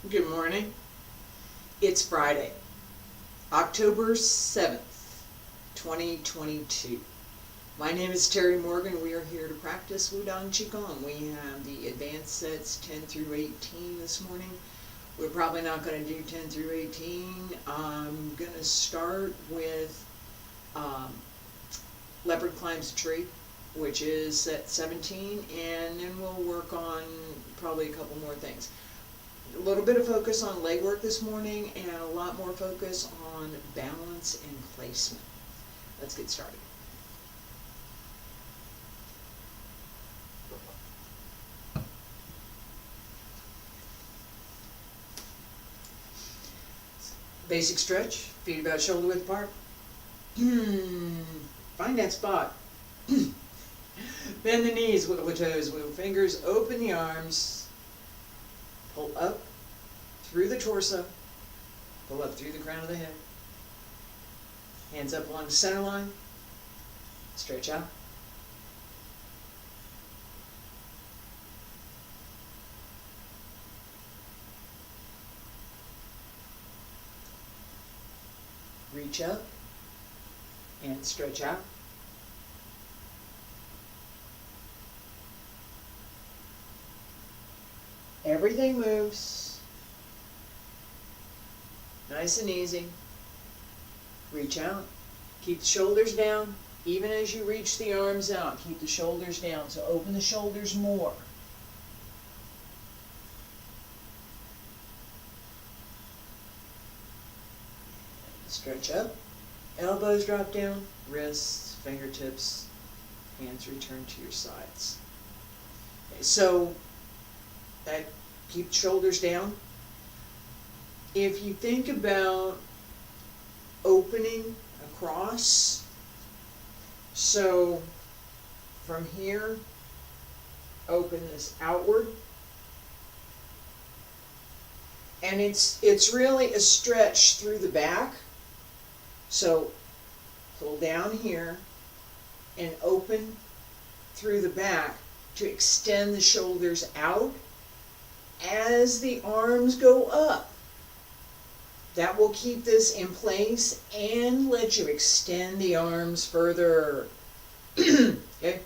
Good morning. It's Friday, October 7th, 2022. My name is Terry Morgan. We are here to practice Wudang Qigong. We have the advanced sets 10 through 18 this morning. We're probably not going to do 10 through 18. I'm going to start with Leopard Climbs a Tree, which is set 17, and then we'll work on probably a couple more things. A little bit of focus on leg work this morning and a lot more focus on balance and placement. Let's get started. Basic stretch, feet about shoulder width apart. Find that spot. Bend the knees, wiggle the toes, wiggle fingers, open the arms, pull up through the torso, pull up through the crown of the head. Hands up along the center line, stretch out. Reach up and stretch out. Everything moves. Nice and easy. Reach out. Keep the shoulders down. Even as you reach the arms out, keep the shoulders down. So open the shoulders more. Stretch up. Elbows drop down. Wrists, fingertips, hands return to your sides. Okay, so that keep the shoulders down. If you think about opening across, so from here, open this outward, and it's really a stretch through the back. So pull down here and open through the back to extend the shoulders out as the arms go up. That will keep this in place and let you extend the arms further. Okay?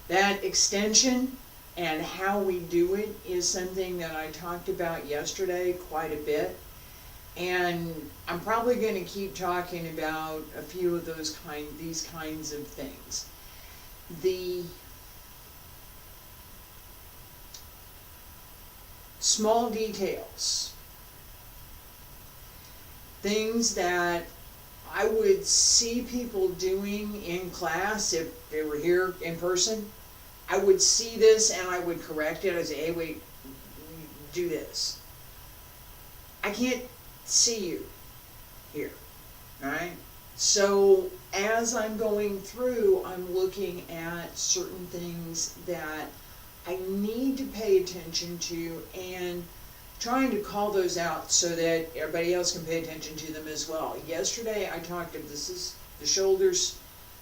That extension and how we do it is something that I talked about yesterday quite a bit. And I'm probably going to keep talking about a few of these kinds of things. The small details, things that I would see people doing in class if they were here in person. I would see this and I would correct it. I'd say, hey, wait, do this. I can't see you here, alright? So as I'm going through, I'm looking at certain things that I need to pay attention to and trying to call those out so that everybody else can pay attention to them as well. Yesterday I talked about, this is the shoulders,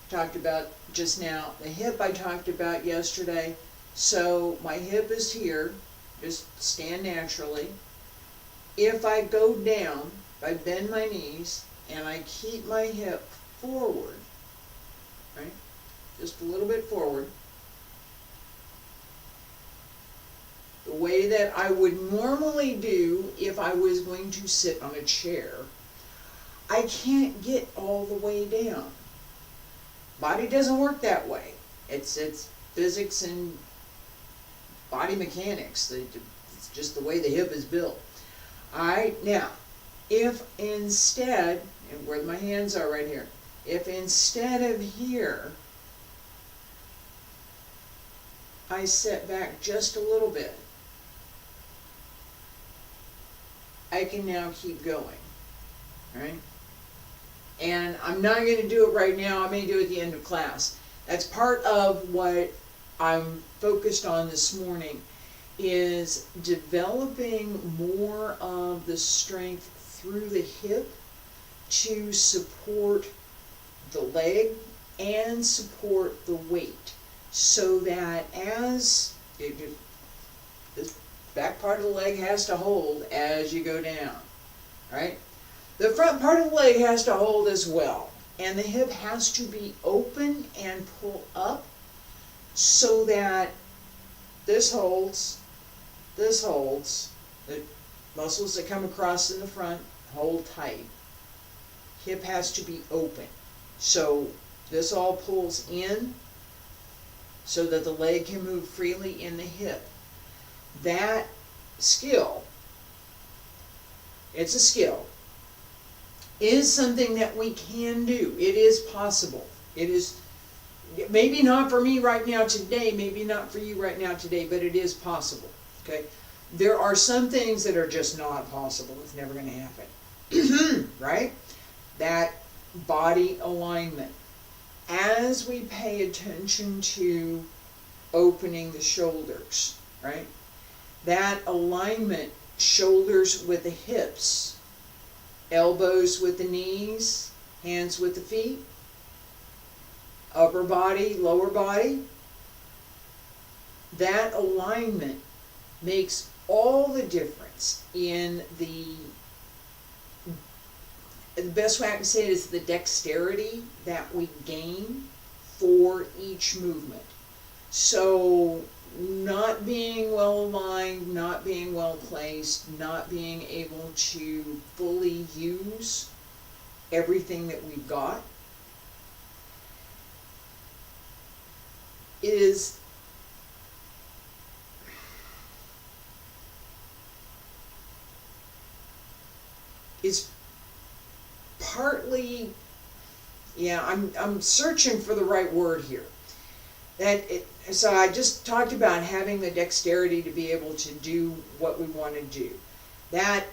talked about just now. The hip I talked about yesterday. So my hip is here, just stand naturally. If I go down, if I bend my knees and I keep my hip forward, right, just a little bit forward, the way that I would normally do if I was going to sit on a chair, I can't get all the way down. Body doesn't work that way. It's physics and body mechanics. It's just the way the hip is built. Alright, now, if instead, and where my hands are right here, if instead of here, I set back just a little bit, I can now keep going, alright? And I'm not going to do it right now. I may do it at the end of class. That's part of what I'm focused on this morning, is developing more of the strength through the hip to support the leg and support the weight, so that as back part of the leg has to hold as you go down, right? The front part of the leg has to hold as well. And the hip has to be open and pull up so that this holds, the muscles that come across in the front hold tight. Hip has to be open. So this all pulls in so that the leg can move freely in the hip. That skill, it's a skill, is something that we can do. It is possible. It is, maybe not for me right now today, maybe not for you right now today, but it is possible, okay? There are some things that are just not possible. It's never going to happen, right? That body alignment. As we pay attention to opening the shoulders, right? That alignment, shoulders with the hips, elbows with the knees, hands with the feet, upper body, lower body. That alignment makes all the difference in the best way I can say it is the dexterity that we gain for each movement. So not being well aligned, not being well placed, not being able to fully use everything that we've got is partly, yeah, I'm searching for the right word here. So I just talked about having the dexterity to be able to do what we want to do. That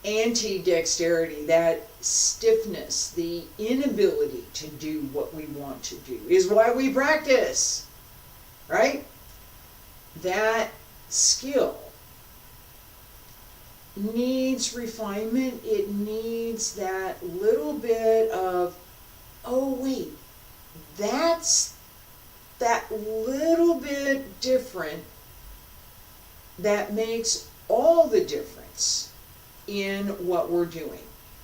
anti-dexterity, that stiffness, the inability to do what we want to do is why we practice, right? That skill needs refinement. It needs that little bit of, oh wait, that's that little bit different that makes all the difference in what we're doing,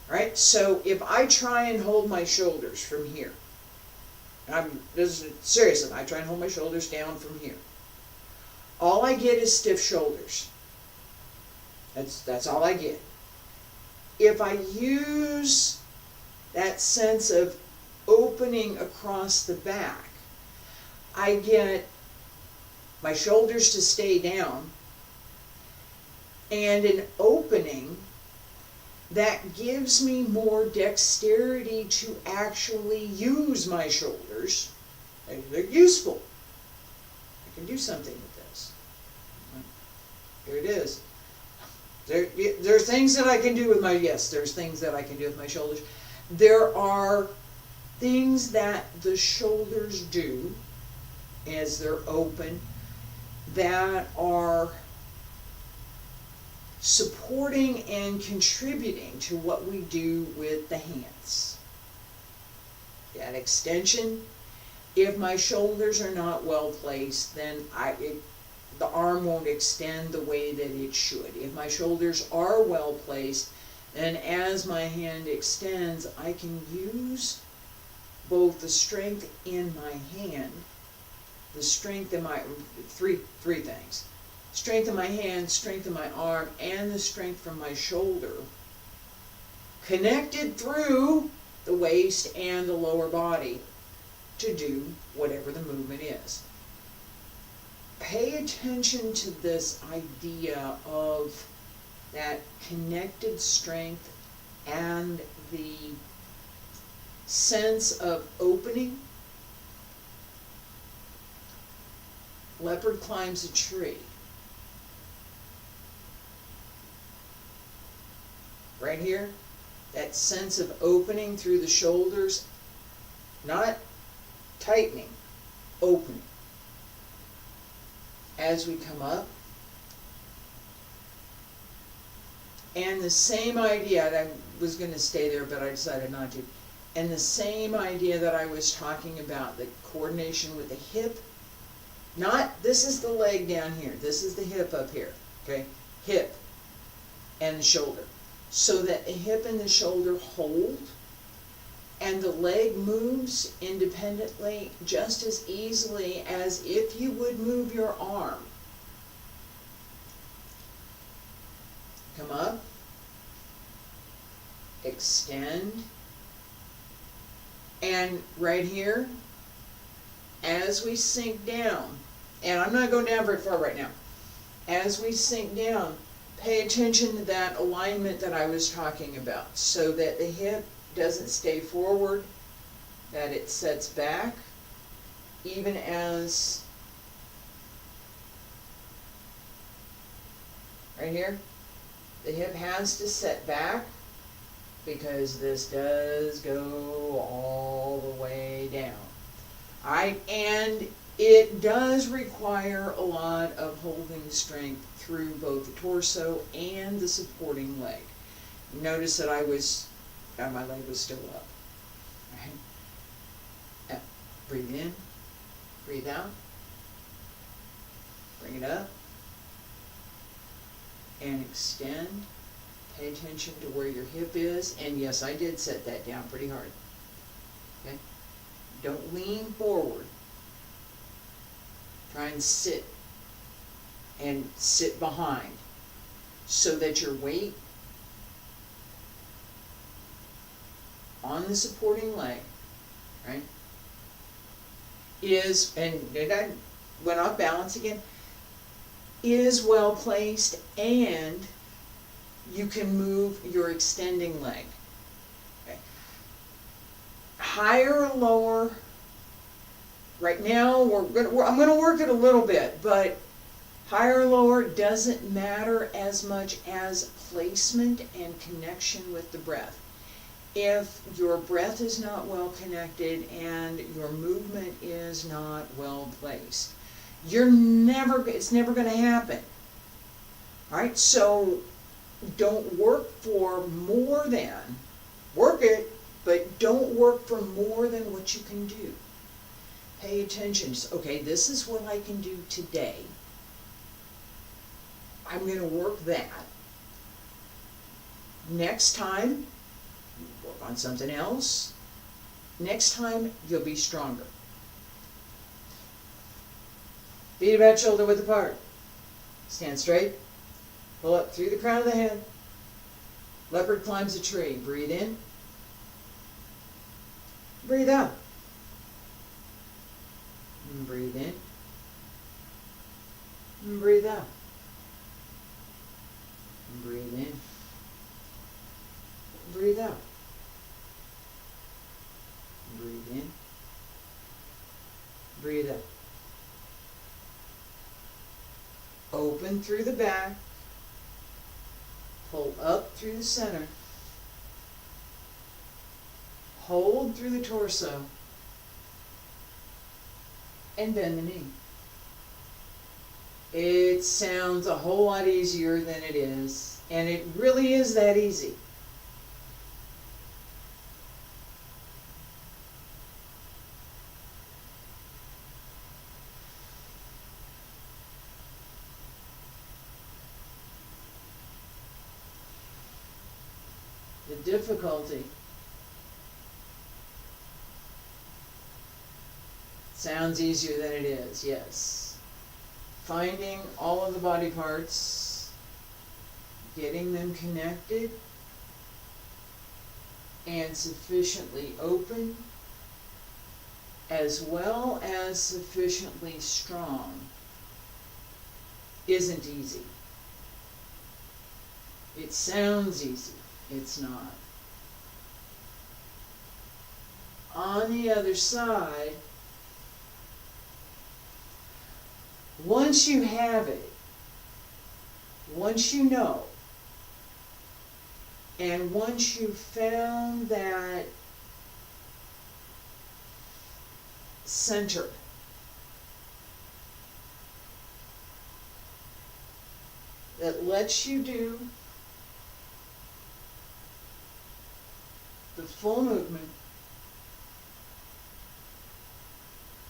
right? So if I try and hold my shoulders from here, seriously, I try and hold my shoulders down from here, all I get is stiff shoulders. That's all I get. If I use that sense of opening across the back, I get my shoulders to stay down and an opening that gives me more dexterity to actually use my shoulders. They're useful. I can do something with this. Here it is. There are things that I can do with my, yes, there's things that I can do with my shoulders. There are things that the shoulders do as they're open that are supporting and contributing to what we do with the hands. That extension, if my shoulders are not well placed, then the arm won't extend the way that it should. If my shoulders are well placed, then as my hand extends, I can use both the strength in my hand, the strength in my, three things. Strength in my hand, strength in my arm, and the strength from my shoulder, connected through the waist and the lower body to do whatever the movement is. Pay attention to this idea of that connected strength and the sense of opening. Leopard climbs a tree. Right here, that sense of opening through the shoulders, not tightening, opening. As we come up. And the same idea, I was going to stay there, but I decided not to. And the same idea that I was talking about, the coordination with the hip. Not, this is the leg down here, this is the hip up here. okay, hip and the shoulder, so that the hip and the shoulder hold, and the leg moves independently just as easily as if you would move your arm. Come up, extend, and right here, as we sink down, and I'm not going down very far right now, as we sink down, pay attention to that alignment that I was talking about, so that the hip doesn't stay forward, that it sets back, even as, right here, the hip has to set back, because this does go all the way down. Alright, and it does require a lot of holding strength through both the torso and the supporting leg. Notice that my leg was still up. Right. Breathe in, breathe out, bring it up, and extend. Pay attention to where your hip is, and yes, I did set that down pretty hard. Okay? Don't lean forward. Try and sit behind, so that your weight on the supporting leg, right, is, and I went off balance again, is well placed, and you can move your extending leg. Okay. Higher or lower, right now I'm going to work it a little bit, but higher or lower doesn't matter as much as placement and connection with the breath. If your breath is not well connected and your movement is not well placed, it's never going to happen. All right, so don't work for more than, work it, but don't work for more than what you can do. Pay attention. Okay, this is what I can do today. I'm going to work that. Next time, work on something else. Next time, you'll be stronger. Feet about shoulder width apart. Stand straight. Pull up through the crown of the head. Leopard climbs a tree. Breathe in. Breathe out. And breathe in. And breathe out. And breathe in. Breathe out. Breathe in. Breathe out. Open through the back. Pull up through the center. Hold through the torso. And bend the knee. It sounds a whole lot easier than it is, and it really is that easy. The difficulty sounds easier than it is, yes. Finding all of the body parts, getting them connected, and sufficiently open, as well as sufficiently strong, isn't easy. It sounds easy. It's not. On the other side, once you have it, once you know, and once you've found that center, that lets you do the full movement,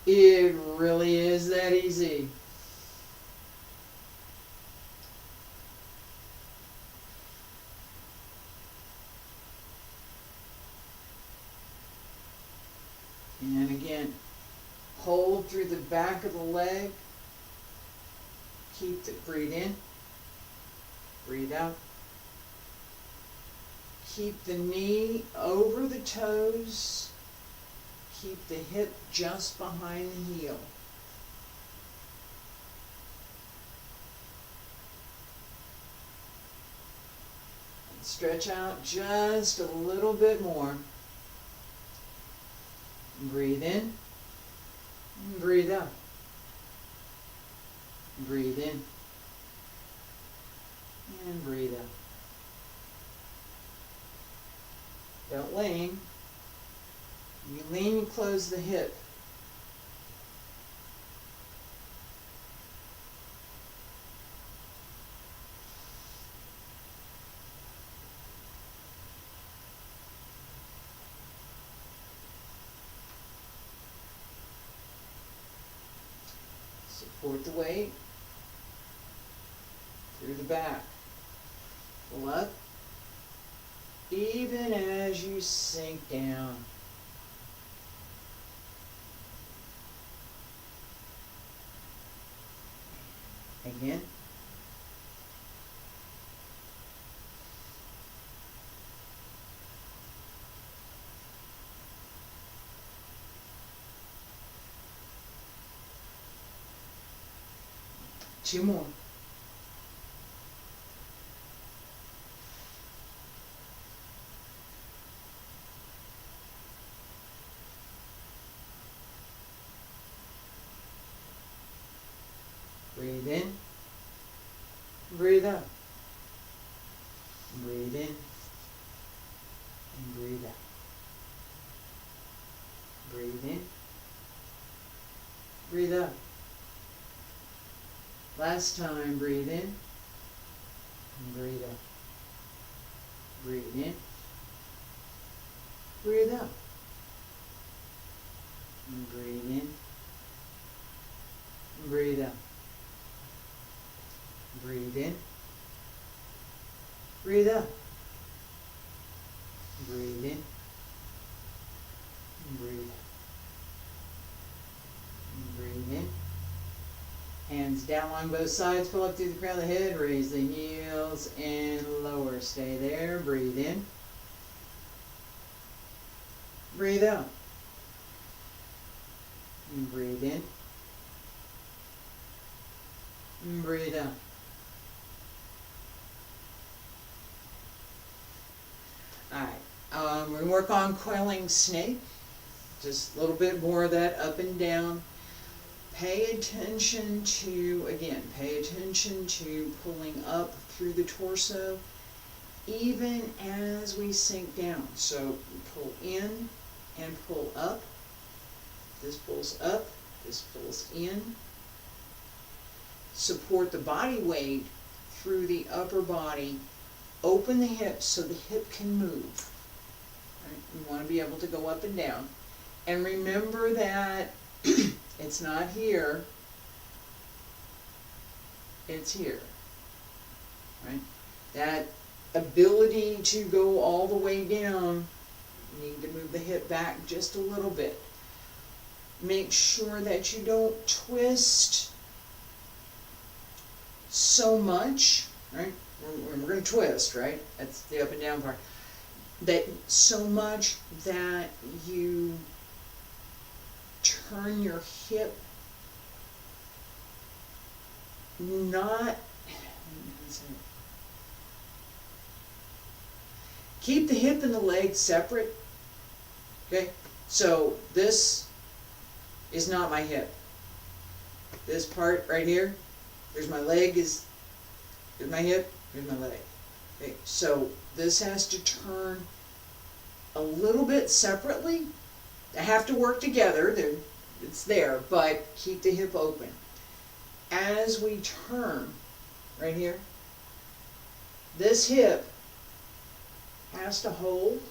it really is that easy. And again, hold through the back of the leg. Breathe in, breathe out. Keep the knee over the toes. Keep the hip just behind the heel. And stretch out just a little bit more. Breathe in, and breathe out. Breathe in, and breathe out. Don't lean. You lean, you close the hip. Support the weight through the back. Pull up, even as you sink down. Again. Two more. Breathe in, breathe out. Breathe in, and breathe out. Breathe in, breathe out. Last time, breathe in, and breathe out. Breathe in, breathe out. And breathe in, and breathe out. Breathe in, breathe out. Breathe in, and breathe out. And breathe in. Hands down along both sides, pull up through the crown of the head, raise the heels and lower. Stay there, breathe in. Breathe out. And breathe in. And breathe out. Alright, we're going to work on coiling snake. Just a little bit more of that up and down. Pay attention to, again, pay attention to pulling up through the torso, even as we sink down. So pull in and pull up. This pulls up, this pulls in. Support the body weight through the upper body. Open the hips so the hip can move. Right? You want to be able to go up and down. And remember that it's not here, it's here. Right? That ability to go all the way down, you need to move the hip back just a little bit. Make sure that you don't twist so much, right? We're going to twist, right? That's the up and down part. That so much that you turn your hip not, keep the hip and the leg separate. Okay, so this is not my hip. This part right here, there's my leg, here's my hip, here's my leg. Okay, so this has to turn a little bit separately. They have to work together, it's there, but keep the hip open. As we turn, right here, this hip has to hold,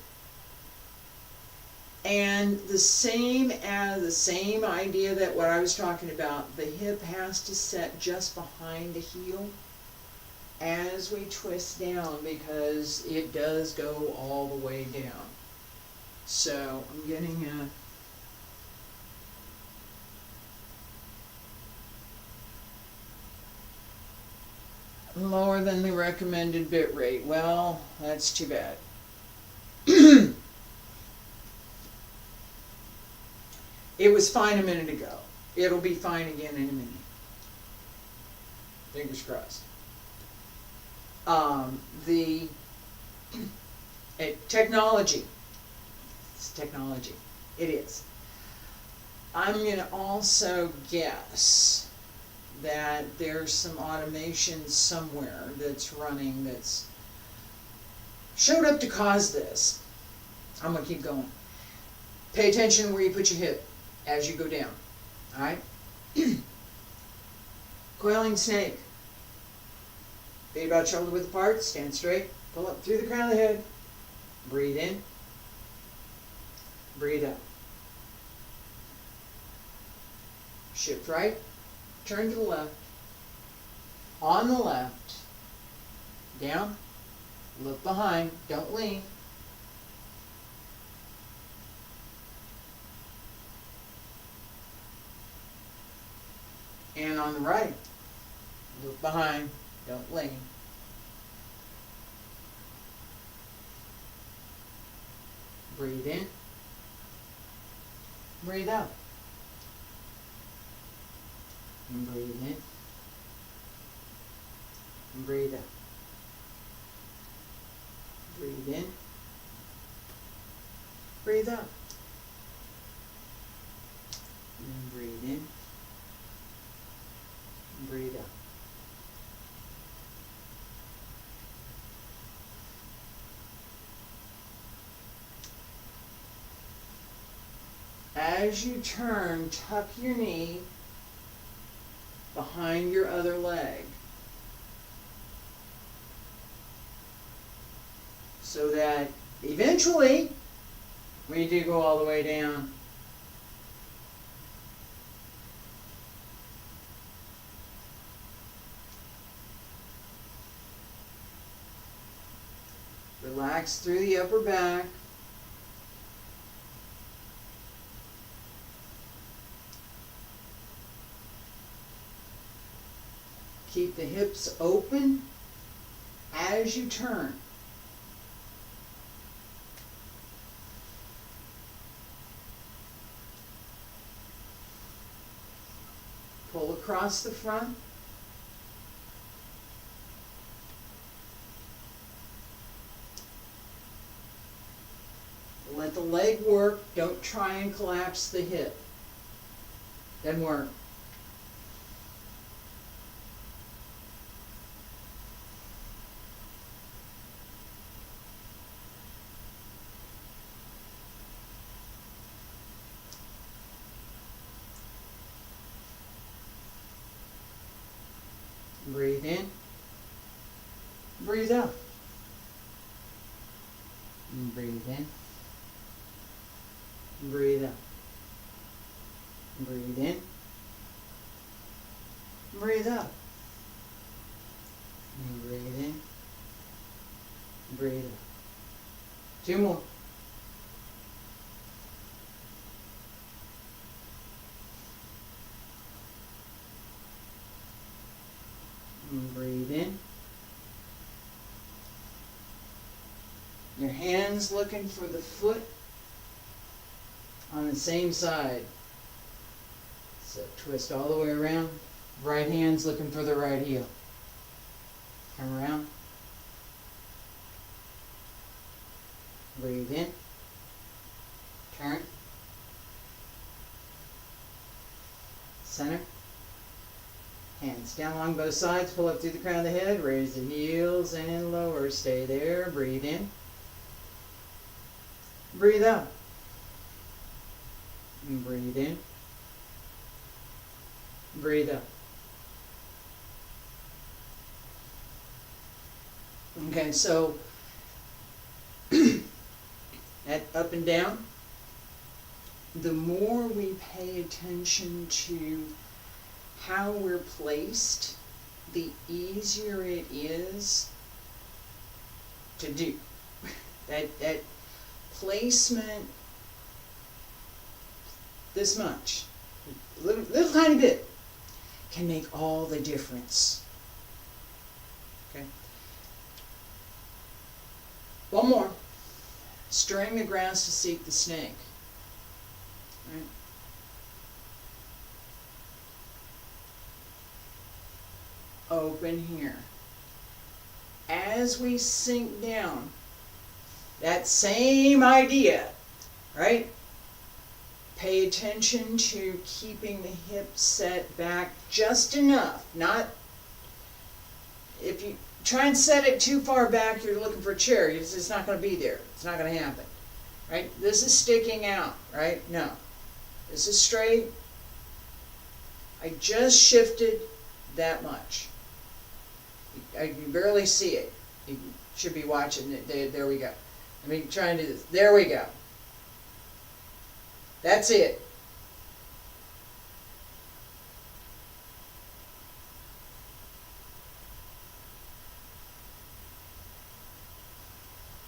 and the same idea that what I was talking about, the hip has to set just behind the heel as we twist down, because it does go all the way down. So I'm getting Lower than the recommended bit rate. Well, that's too bad. It was fine a minute ago. It'll be fine again in a minute. Fingers crossed. The technology. It's technology. It is. I'm going to also guess that there's some automation somewhere that's running that's showed up to cause this. I'm going to keep going. Pay attention where you put your hip as you go down. Alright? Coiling snake. Feet about shoulder width apart. Stand straight. Pull up through the crown of the head. Breathe in. Breathe out. Shift right. Turn to the left. On the left. Down. Look behind. Don't lean. And on the right. Look behind. Don't lean. Breathe in. Breathe out. And breathe in. And breathe out. Breathe in. Breathe out. And breathe in. And breathe out. As you turn, tuck your knee behind your other leg so that eventually, when you do go all the way down, relax through the upper back. Keep the hips open as you turn. Pull across the front. Let the leg work. Don't try and collapse the hip. Doesn't work. Breathe in. Breathe out. And breathe in. Breathe out. Breathe in. Breathe out. And breathe in. Breathe out. 2 more. And breathe in. Your hands looking for the foot on the same side. So twist all the way around. Right hand's looking for the right heel. Come around. Breathe in. Turn. Center. Hands down along both sides. Pull up through the crown of the head. Raise the heels and lower. Stay there. Breathe in. Breathe out. And breathe in. Breathe out. Okay, so at up and down, the more we pay attention to how we're placed, the easier it is to do. That placement, this much, little tiny bit, can make all the difference. Okay. One more. Stirring the grass to seek the snake. Right? Open here. As we sink down, that same idea, right? Pay attention to keeping the hips set back just enough. Not, if you try and set it too far back, you're looking for a chair. It's not going to be there. It's not going to happen. Right? This is sticking out, right? No. This is straight. I just shifted that much. I can barely see it. You should be watching it. There we go. Let me try and do this. There we go. That's it.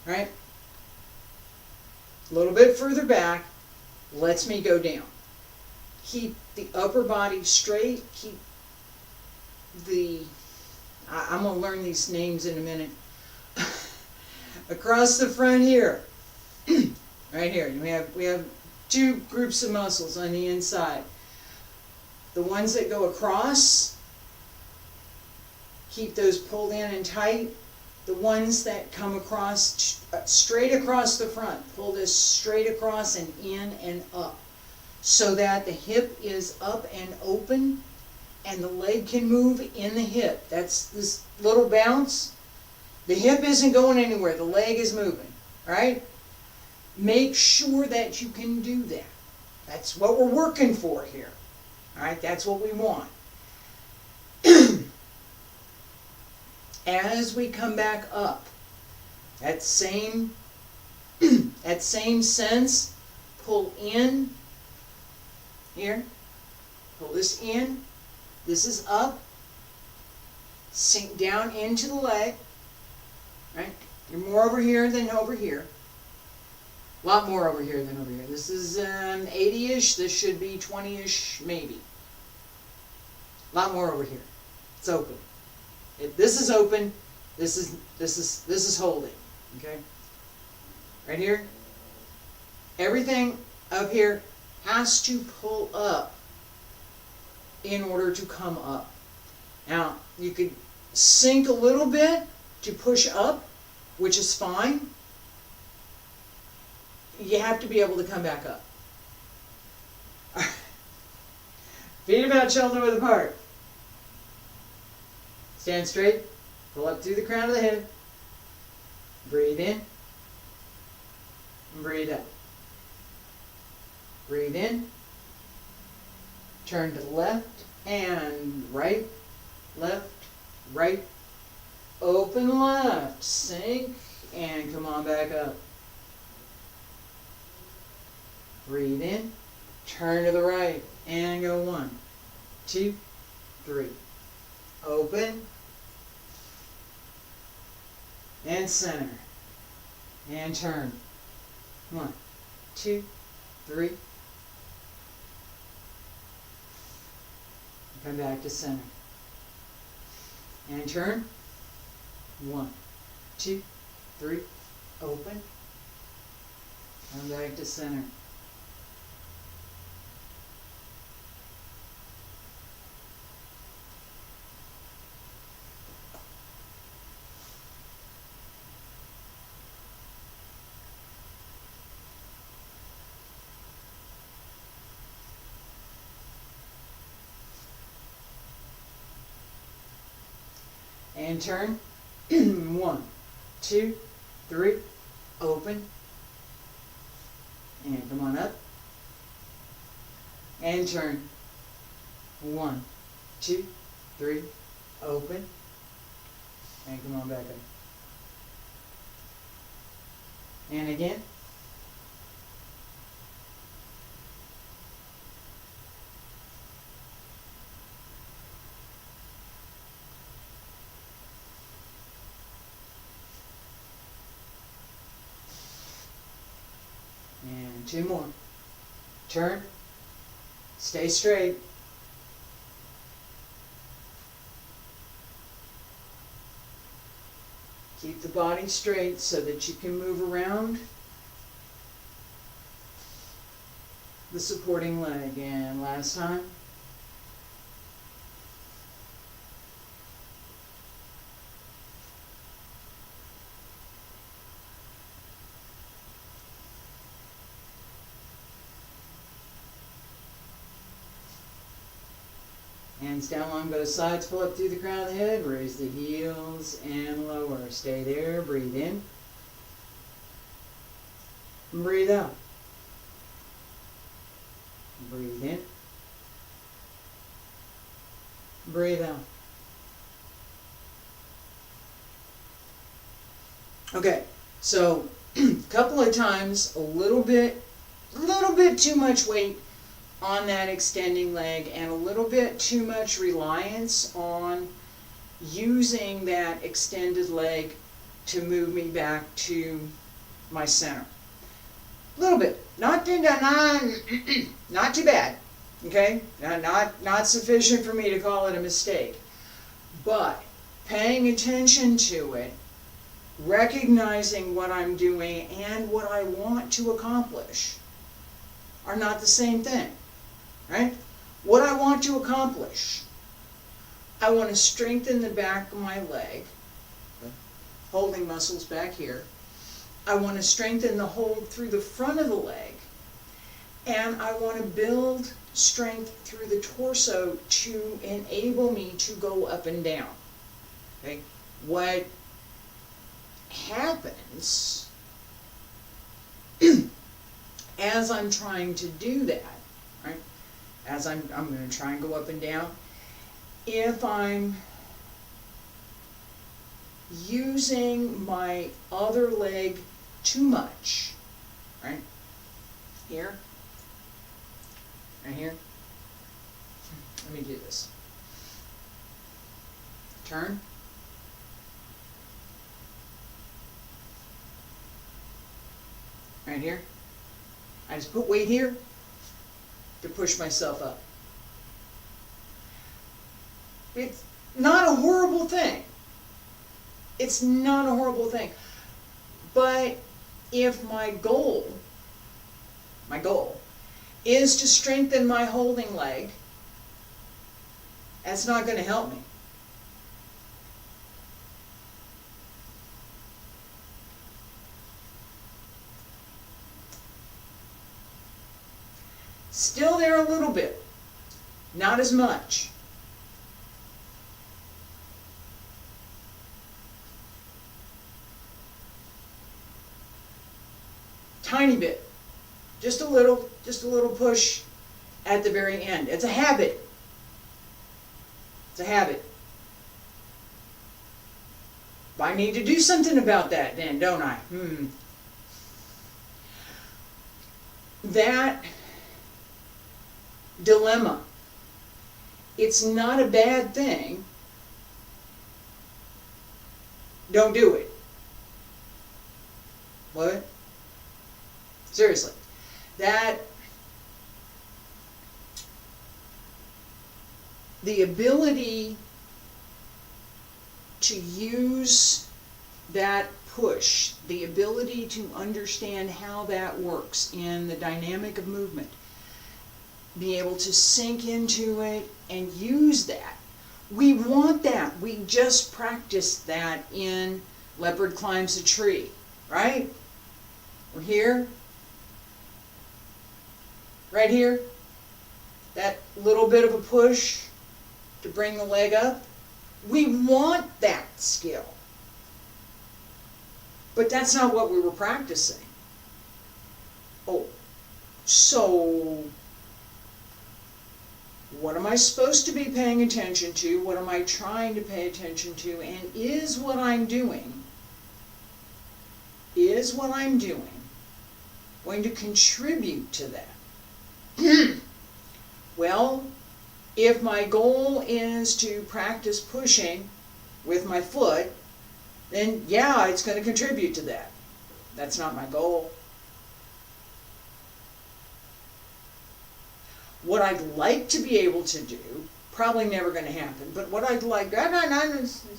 Right? A little bit further back lets me go down. Keep the upper body straight. Keep the, I'm going to learn these names in a minute. Across the front here. Right here. We have two groups of muscles on the inside. The ones that go across, keep those pulled in and tight. The ones that come across, straight across the front, pull this straight across and in and up, so that the hip is up and open and the leg can move in the hip. That's this little bounce. The hip isn't going anywhere, the leg is moving, right? Make sure that you can do that. That's what we're working for here. All right, that's what we want. As we come back up, that same sense, pull in here, pull this in, this is up, sink down into the leg, right? You're more over here than over here. A lot more over here than over here. This is 80-ish, this should be 20-ish, maybe. A lot more over here. It's open. If this is open, this is holding. Okay? Right here. Everything up here has to pull up in order to come up. Now, you could sink a little bit to push up, which is fine. You have to be able to come back up. Feet about shoulder width apart. Stand straight. Pull up through the crown of the head. Breathe in. And breathe out. Breathe in. Turn to the left and right. Left. Right. Open left. Sink. And come on back up. Breathe in. Turn to the right. And go 1, 2, 3. Open. And center. And turn. 1, 2, 3. Come back to center. And turn. 1, 2, 3. Open. Come back to center. And turn. 1, 2, 3. Open. And come on up. And turn. 1, 2, 3. Open. And come on back up. And again. And 2 more. Turn. Stay straight. Keep the body straight so that you can move around the supporting leg. And last time. Hands down along both sides, pull up through the crown of the head, raise the heels and lower. Stay there, breathe in. And breathe out. Breathe in. Breathe out. Okay, so a couple of times, a little bit too much weight on that extending leg and a little bit too much reliance on using that extended leg to move me back to my center. A little bit, not too bad, okay? Not sufficient for me to call it a mistake, but paying attention to it, recognizing what I'm doing and what I want to accomplish are not the same thing. Right? What I want to accomplish, I want to strengthen the back of my leg, holding muscles back here. I want to strengthen the hold through the front of the leg, and I want to build strength through the torso to enable me to go up and down. Okay? What happens as I'm trying to do that, right? As I'm going to try and go up and down. If I'm using my other leg too much, right? Here, right here. Let me do this. Turn. Right here. I just put weight here to push myself up. It's not a horrible thing. It's not a horrible thing. But if my goal is to strengthen my holding leg, that's not going to help me. Still there a little bit, not as much. Tiny bit, just a little push at the very end. It's a habit. It's a habit. But I need to do something about that then, don't I? That dilemma. It's not a bad thing. Don't do it. What? Seriously. That the ability to use that push, the ability to understand how that works in the dynamic of movement, be able to sink into it and use that. We want that. We just practiced that in Leopard Climbs a Tree, right? We're here, right here, that little bit of a push to bring the leg up. We want that skill. But that's not what we were practicing. Oh, so what am I supposed to be paying attention to? What am I trying to pay attention to? And is what I'm doing going to contribute to that? Well, if my goal is to practice pushing with my foot, then yeah, it's going to contribute to that. That's not my goal. What I'd like to be able to do, probably never going to happen, but what I'd like, it's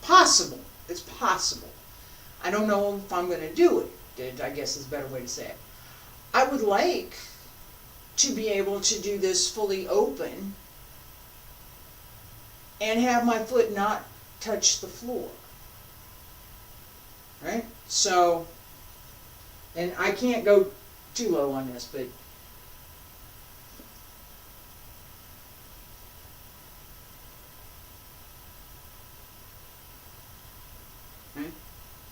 possible. It's possible. I don't know if I'm going to do it, I guess is a better way to say it. I would like to be able to do this fully open and have my foot not touch the floor. Right? So, and I can't go too low on this, but right?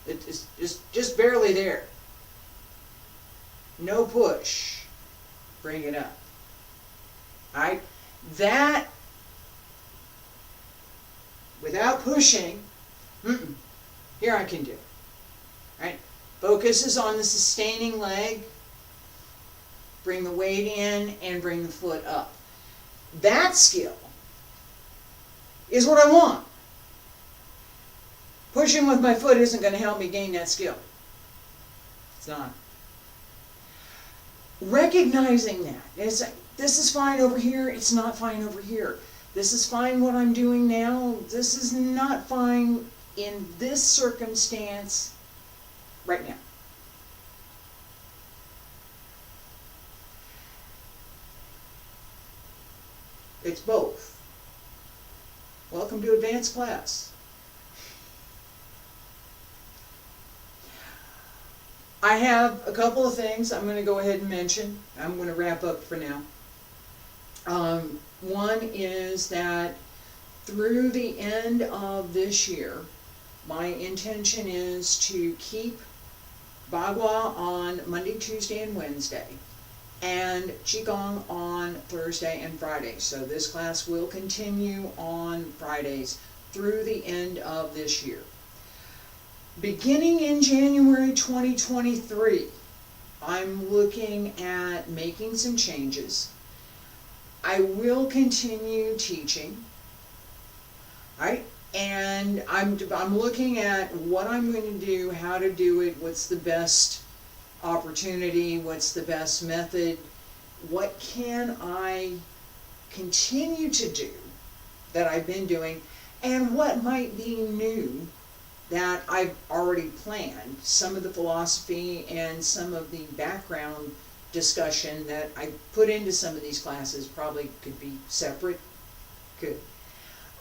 It's just barely there. No push. Bring it up. Alright? That, without pushing, here I can do. Right? Focus is on the sustaining leg. Bring the weight in and bring the foot up. That skill is what I want. Pushing with my foot isn't going to help me gain that skill. It's not. Recognizing that. This is fine over here, it's not fine over here. This is fine what I'm doing now, this is not fine in this circumstance right now. It's both. Welcome to advanced class. I have a couple of things I'm going to go ahead and mention. I'm going to wrap up for now. One is that through the end of this year, my intention is to keep Bagua on Monday, Tuesday, and Wednesday, and Qigong on Thursday and Friday. So this class will continue on Fridays through the end of this year. Beginning in January 2023, I'm looking at making some changes. I will continue teaching, right? And I'm looking at what I'm going to do, how to do it, what's the best opportunity, what's the best method, what can I continue to do that I've been doing, and what might be new that I've already planned. Some of the philosophy and some of the background discussion that I put into some of these classes probably could be separate. Good.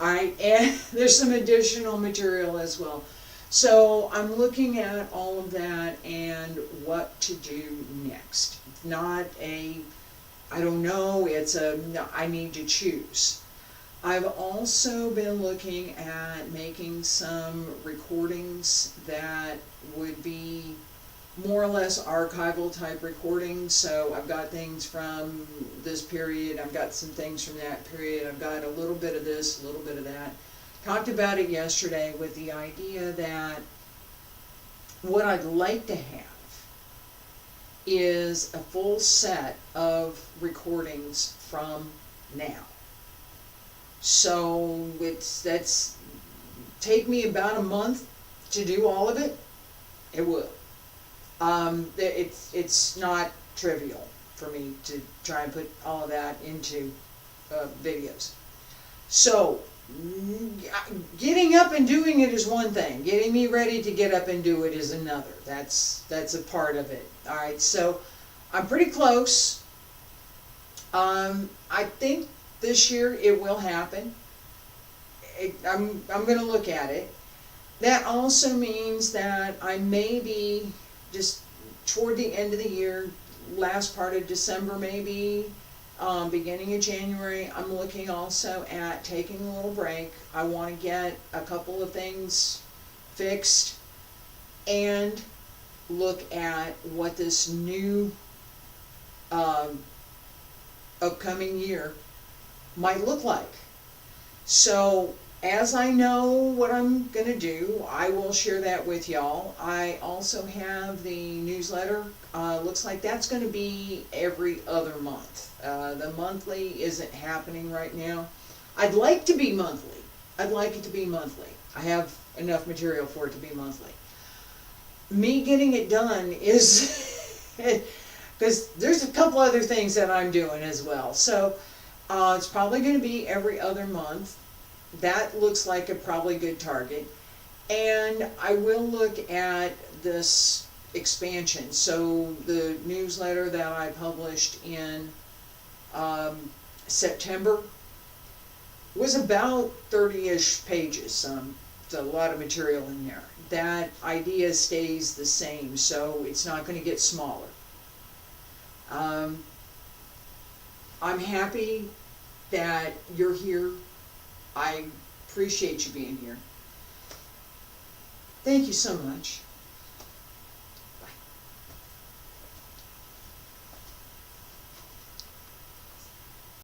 Alright, and there's some additional material as well. So I'm looking at all of that and what to do next. It's not a, I don't know, it's a, I need to choose. I've also been looking at making some recordings that would be more or less archival type recordings. So I've got things from this period, I've got some things from that period, I've got a little bit of this, a little bit of that. Talked about it yesterday with the idea that what I'd like to have is a full set of recordings from now. So that's take me about a month to do all of it. It will. It's not trivial for me to try and put all of that into videos. So getting up and doing it is one thing. Getting me ready to get up and do it is another. That's a part of it. All right. So I'm pretty close. I think this year it will happen. I'm going to look at it. That also means that I may be just toward the end of the year, last part of December maybe, beginning of January, I'm looking also at taking a little break. I want to get a couple of things fixed and look at what this new upcoming year might look like. So as I know what I'm going to do, I will share that with y'all. I also have the newsletter. Looks like that's going to be every other month. The monthly isn't happening right now. I'd like to be monthly. I'd like it to be monthly. I have enough material for it to be monthly. Me getting it done is because there's a couple other things that I'm doing as well. So it's probably going to be every other month. That looks like a probably good target. And I will look at this expansion. So the newsletter that I published in September was about 30-ish pages. There's a lot of material in there. That idea stays the same, so it's not going to get smaller. I'm happy that you're here. I appreciate you being here. Thank you so much.